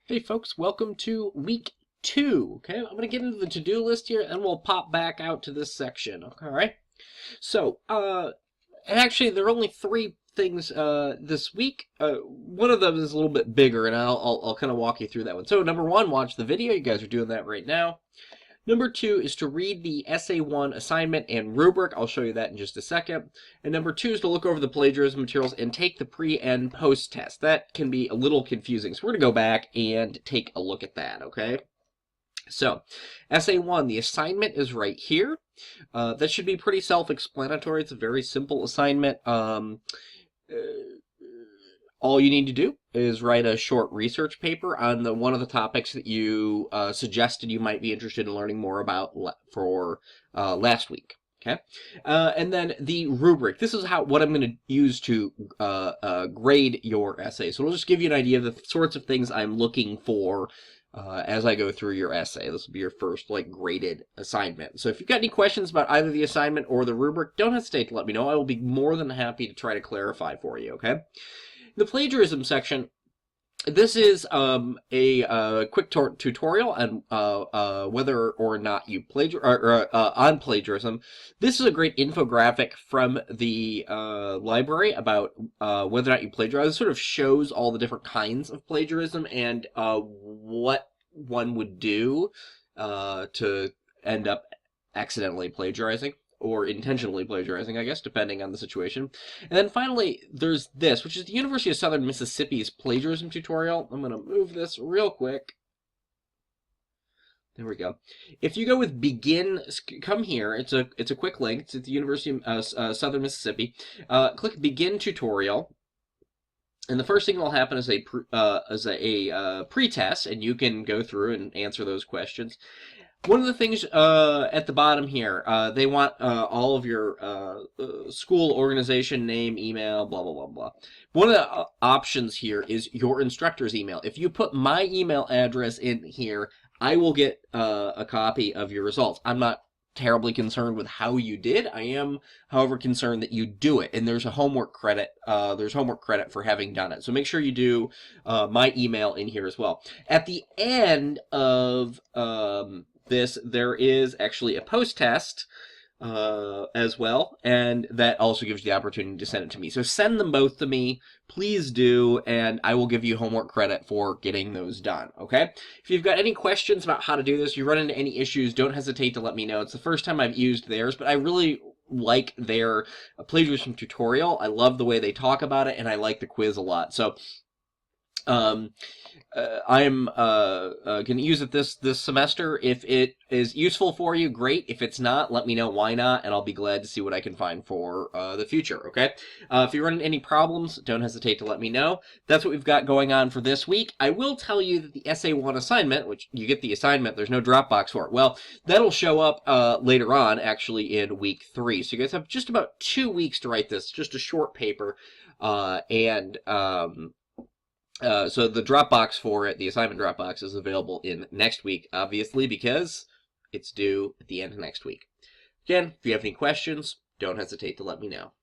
Hey folks, welcome to week 2. Okay, I'm gonna get into the to-do list here and we'll pop back out to this section. Okay, all right. So, and actually there are only 3 things this week. One of them is a little bit bigger, and I'll kind of walk you through that one. So, number 1, watch the video. You guys are doing that right now. Number 2 is to read the Essay 1 assignment and rubric. I'll show you that in just a second. And number 2 is to look over the plagiarism materials and take the pre and post test. That can be a little confusing, so we're going to go back and take a look at that, okay? So, Essay 1, the assignment is right here. That should be pretty self-explanatory. It's a very simple assignment. All you need to do is write a short research paper on one of the topics that you suggested you might be interested in learning more about for last week. Okay, and then the rubric. This is what I'm going to use to grade your essay. So it'll just give you an idea of the sorts of things I'm looking for as I go through your essay. This will be your first graded assignment. So if you've got any questions about either the assignment or the rubric, don't hesitate to let me know. I will be more than happy to try to clarify for you. Okay. The plagiarism section, this is a quick tutorial on whether or not you on plagiarism. This is a great infographic from the library about whether or not you plagiarize. It sort of shows all the different kinds of plagiarism and what one would do to end up accidentally plagiarizing, or intentionally plagiarizing, I guess, depending on the situation. And then finally, there's this, which is the University of Southern Mississippi's plagiarism tutorial. I'm going to move this real quick. There we go. If you go with begin, come here. It's a quick link. It's at the University of Southern Mississippi. Click begin tutorial. And the first thing that will happen is a pre-test, and you can go through and answer those questions. One of the things at the bottom here, they want all of your school organization name, email, blah, blah, blah, blah. One of the options here is your instructor's email. If you put my email address in here, I will get a copy of your results. I'm not terribly concerned with how you did. I am, however, concerned that you do it, and there's a homework credit. There's homework credit for having done it. So make sure you do my email in here as well. At the end of this, there is actually a post test as well, and that also gives you the opportunity to send it to me. So send them both to me, please do, and I will give you homework credit for getting those done, okay? If you've got any questions about how to do this, you run into any issues, don't hesitate to let me know. It's the first time I've used theirs, but I really like their plagiarism tutorial. I love the way they talk about it, and I like the quiz a lot. So I'm going to use it this semester. If it is useful for you, great. If it's not, let me know why not, and I'll be glad to see what I can find for the future, okay? If you run into any problems, don't hesitate to let me know. That's what we've got going on for this week. I will tell you that the Essay 1 assignment, which you get the assignment, there's no Dropbox for it. Well, that'll show up later on, actually, in week 3. So you guys have just about 2 weeks to write this, just a short paper, so the Dropbox for it, the assignment Dropbox, is available in next week, obviously, because it's due at the end of next week. Again, if you have any questions, don't hesitate to let me know.